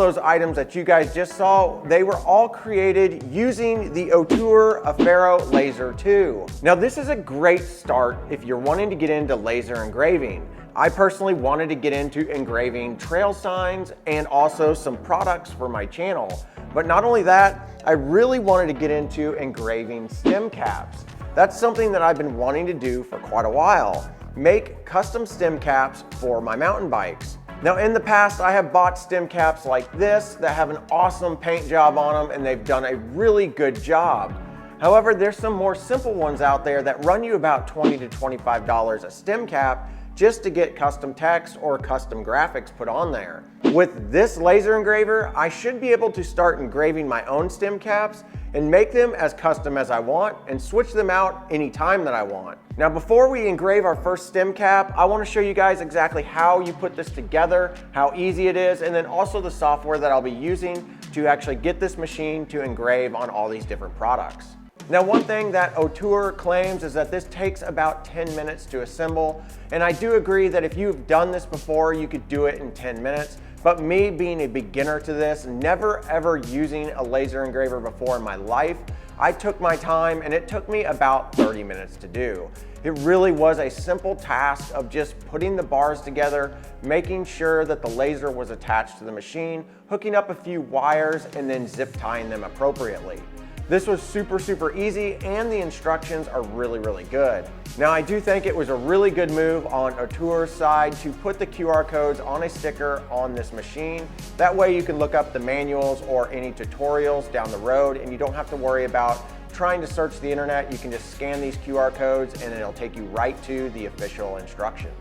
those items that you guys just saw, they were all created using the Aufero Laser 2. Now this is a great start if you're wanting to get into laser engraving. I personally wanted to get into engraving trail signs and also some products for my channel. But not only that, I really wanted to get into engraving stem caps. That's something that I've been wanting to do for quite a while. Make custom stem caps for my mountain bikes. Now in the past, I have bought stem caps like this that have an awesome paint job on them and they've done a really good job. However, there's some more simple ones out there that run you about $20 to $25 a stem cap just to get custom text or custom graphics put on there. With this laser engraver, I should be able to start engraving my own stem caps and make them as custom as I want and switch them out anytime that I want. Now before we engrave our first stem cap, I want to show you guys exactly how you put this together, how easy it is, and then also the software that I'll be using to actually get this machine to engrave on all these different products. Now one thing that Aufero claims is that this takes about 10 minutes to assemble, and I do agree that if you've done this before, you could do it in 10 minutes. But me being a beginner to this, never ever using a laser engraver before in my life, I took my time and it took me about 30 minutes to do. It really was a simple task of just putting the bars together, making sure that the laser was attached to the machine, hooking up a few wires, and then zip tying them appropriately. This was super easy and the instructions are really good. Now I do think it was a really good move on Aufero's side to put the QR codes on a sticker on this machine. That way you can look up the manuals or any tutorials down the road and you don't have to worry about trying to search the internet. You can just scan these QR codes and it'll take you right to the official instructions.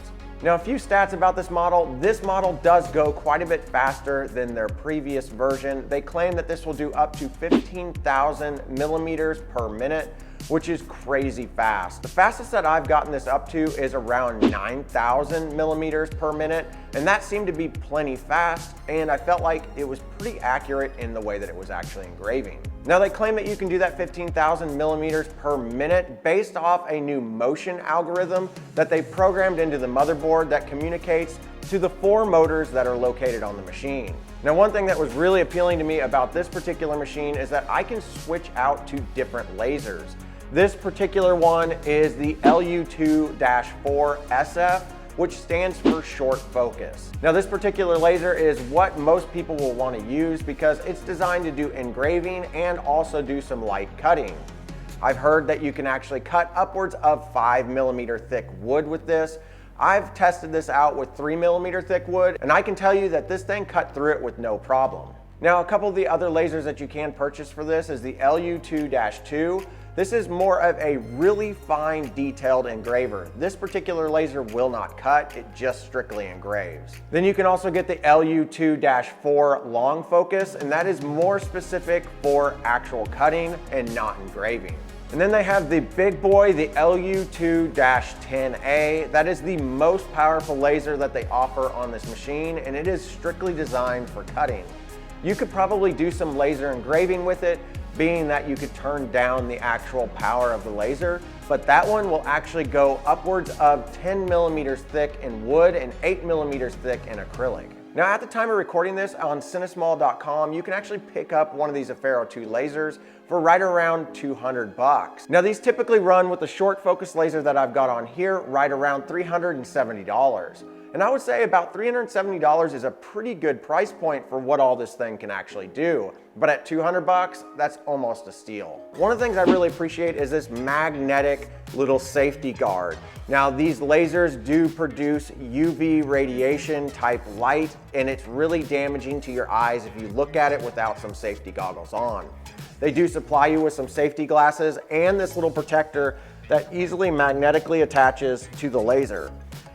Now a few stats about this model. This model does go quite a bit faster than their previous version. They claim that this will do up to 15,000 millimeters per minute, which is crazy fast. The fastest that I've gotten this up to is around 9,000 millimeters per minute, and that seemed to be plenty fast, and I felt like it was pretty accurate in the way that it was actually engraving. Now they claim that you can do that 15,000 millimeters per minute based off a new motion algorithm that they programmed into the motherboard that communicates to the 4 motors that are located on the machine. Now one thing that was really appealing to me about this particular machine is that I can switch out to different lasers. This particular one is the LU2-4 SF, which stands for short focus. Now this particular laser is what most people will want to use because it's designed to do engraving and also do some light cutting. I've heard that you can actually cut upwards of 5 millimeter thick wood with this. I've tested this out with 3 millimeter thick wood, and I can tell you that this thing cut through it with no problem. Now a couple of the other lasers that you can purchase for this is the LU2-2. This is more of a really fine detailed engraver. This particular laser will not cut, it just strictly engraves. Then you can also get the LU2-4 long focus, and that is more specific for actual cutting and not engraving. And then they have the big boy, the LU2-10A. That is the most powerful laser that they offer on this machine, and it is strictly designed for cutting. You could probably do some laser engraving with it, being that you could turn down the actual power of the laser, but that one will actually go upwards of 10 millimeters thick in wood and 8 millimeters thick in acrylic. Now at the time of recording this on Sinismall.com, you can actually pick up one of these Aufero 2 lasers for right around 200 bucks. Now these typically run with the short focus laser that I've got on here right around $370. And I would say about $370 is a pretty good price point for what all this thing can actually do. But at 200 bucks, that's almost a steal. One of the things I really appreciate is this magnetic little safety guard. Now these lasers do produce UV radiation type light, and it's really damaging to your eyes if you look at it without some safety goggles on. They do supply you with some safety glasses and this little protector that easily magnetically attaches to the laser.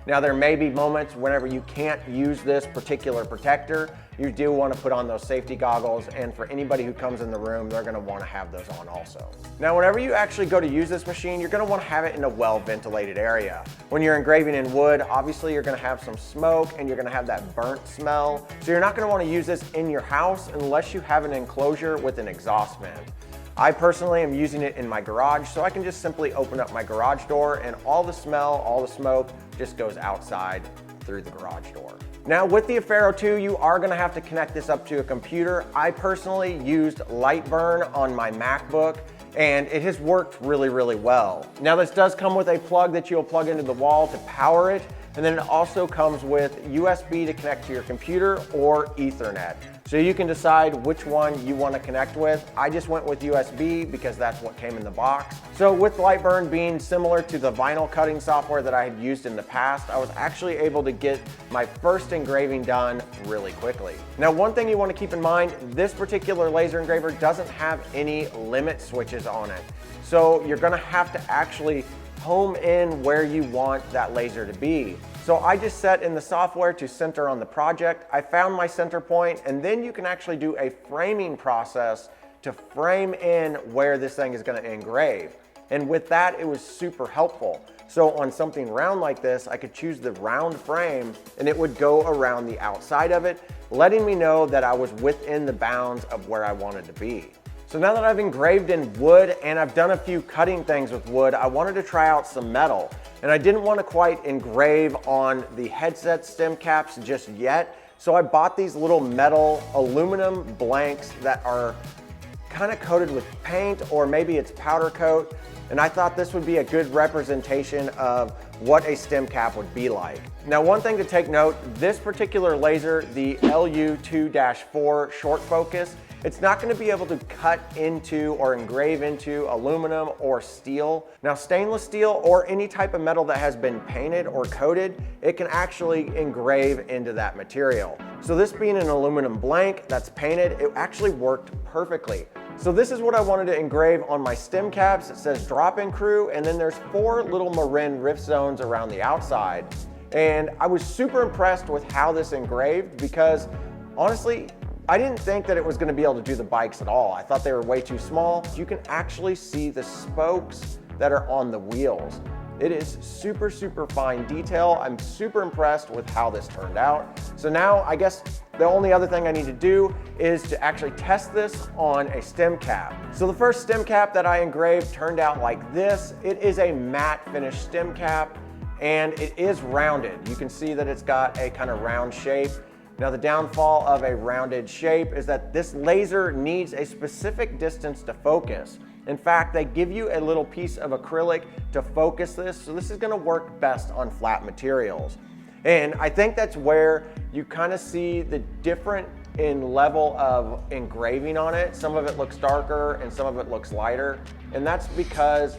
Now there may be moments whenever you can't use this particular protector, you do want to put on those safety goggles, and for anybody who comes in the room, they're going to want to have those on also. Now whenever you actually go to use this machine, you're going to want to have it in a well-ventilated area. When you're engraving in wood, obviously you're going to have some smoke and you're going to have that burnt smell, so you're not going to want to use this in your house unless you have an enclosure with an exhaust vent. I personally am using it in my garage, so I can just simply open up my garage door and all the smell, all the smoke just goes outside through the garage door. Now with the Aufero 2, you are gonna have to connect this up to a computer. I personally used Lightburn on my MacBook, and it has worked really, really well. Now this does come with a plug that you'll plug into the wall to power it, and then it also comes with USB to connect to your computer or Ethernet. So you can decide which one you want to connect with. I just went with USB because that's what came in the box. So with Lightburn being similar to the vinyl cutting software that I had used in the past, I was actually able to get my first engraving done really quickly. Now one thing you want to keep in mind, this particular laser engraver doesn't have any limit switches on it. So you're going to have to actually home in where you want that laser to be. So I just set in the software to center on the project. I found my center point, and then you can actually do a framing process to frame in where this thing is going to engrave. And with that, it was super helpful. So on something round like this, I could choose the round frame and it would go around the outside of it, letting me know that I was within the bounds of where I wanted to be. So now that I've engraved in wood and I've done a few cutting things with wood, I wanted to try out some metal. And I didn't want to quite engrave on the headset stem caps just yet. So I bought these little metal aluminum blanks that are kind of coated with paint, or maybe it's powder coat. And I thought this would be a good representation of what a stem cap would be like. Now, one thing to take note, this particular laser, the LU2-4 short focus, it's not going to be able to cut into or engrave into aluminum or steel. Now, stainless steel or any type of metal that has been painted or coated, it can actually engrave into that material. So this being an aluminum blank that's painted, it actually worked perfectly. So this is what I wanted to engrave on my stem caps. It says drop-in crew, and then there's 4 little Marin rift zones around the outside. And I was super impressed with how this engraved because honestly, I didn't think that it was going to be able to do the bikes at all. I thought they were way too small. You can actually see the spokes that are on the wheels. It is super, super fine detail. I'm super impressed with how this turned out. So now I guess the only other thing I need to do is to actually test this on a stem cap. So the first stem cap that I engraved turned out like this. It is a matte finish stem cap and it is rounded. You can see that it's got a kind of round shape. Now the downfall of a rounded shape is that this laser needs a specific distance to focus. In fact, they give you a little piece of acrylic to focus this, so this is going to work best on flat materials. And I think that's where you kind of see the different in level of engraving on it. Some of it looks darker and some of it looks lighter, and that's because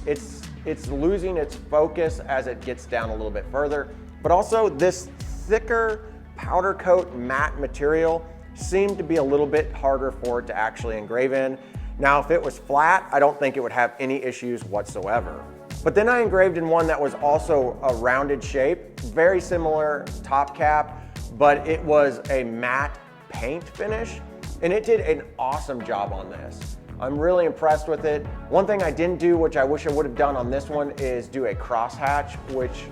it's losing its focus as it gets down a little bit further. But also this thicker powder coat matte material seemed to be a little bit harder for it to actually engrave in. Now, if it was flat, I don't think it would have any issues whatsoever. But then I engraved in one that was also a rounded shape, very similar top cap, but it was a matte paint finish, and it did an awesome job on this. I'm really impressed with it. One thing I didn't do, which I wish I would have done on this one, is do a crosshatch, which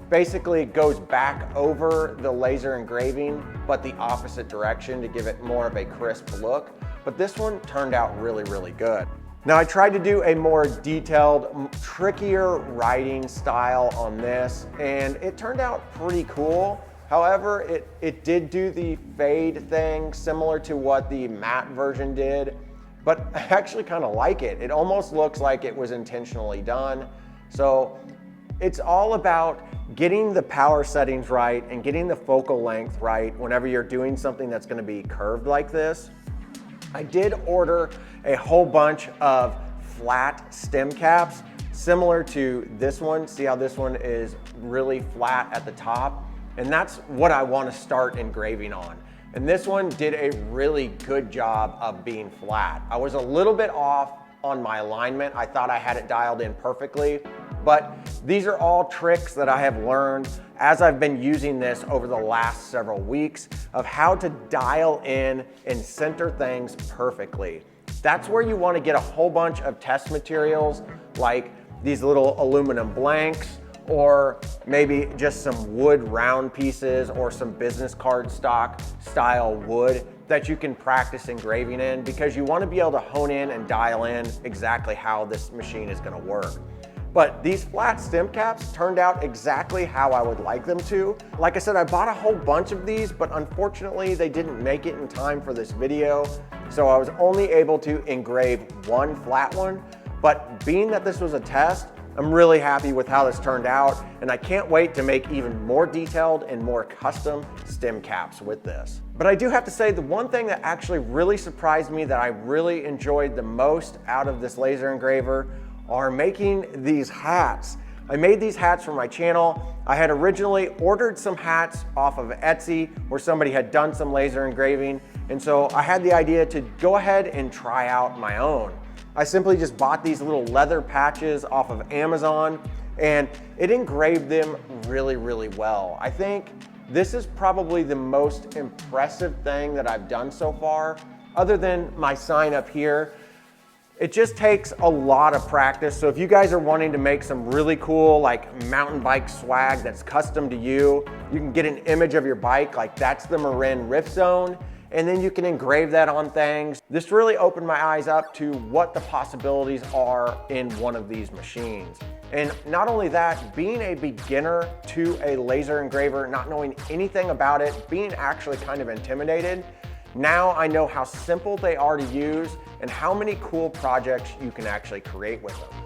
basically goes back over the laser engraving, but the opposite direction to give it more of a crisp look. But this one turned out really, really good. Now I tried to do a more detailed, trickier writing style on this, and it turned out pretty cool. However, it did do the fade thing similar to what the matte version did, but I actually kind of like it. It almost looks like it was intentionally done. So it's all about getting the power settings right and getting the focal length right whenever you're doing something that's going to be curved like this. I did order a whole bunch of flat stem caps similar to this one. See how this one is really flat at the top? And that's what I want to start engraving on. And this one did a really good job of being flat. I was a little bit off on my alignment. I thought I had it dialed in perfectly, but these are all tricks that I have learned as I've been using this over the last several weeks of how to dial in and center things perfectly. That's where you want to get a whole bunch of test materials like these little aluminum blanks, or maybe just some wood round pieces or some business card stock style wood that you can practice engraving in, because you want to be able to hone in and dial in exactly how this machine is going to work. But these flat stem caps turned out exactly how I would like them to. Like I said, I bought a whole bunch of these, but unfortunately they didn't make it in time for this video. So I was only able to engrave one flat one. But being that this was a test, I'm really happy with how this turned out, and I can't wait to make even more detailed and more custom stem caps with this. But I do have to say, the one thing that actually really surprised me that I really enjoyed the most out of this laser engraver are making these hats. I made these hats for my channel. I had originally ordered some hats off of Etsy where somebody had done some laser engraving, and so I had the idea to go ahead and try out my own. I simply just bought these little leather patches off of Amazon, and it engraved them really, really well. I think this is probably the most impressive thing that I've done so far, other than my sign up here. It just takes a lot of practice. So if you guys are wanting to make some really cool like mountain bike swag that's custom to you, you can get an image of your bike, like that's the Marin Rift Zone, and then you can engrave that on things. This really opened my eyes up to what the possibilities are in one of these machines. And not only that, being a beginner to a laser engraver, not knowing anything about it, being actually kind of intimidated, now I know how simple they are to use and how many cool projects you can actually create with them.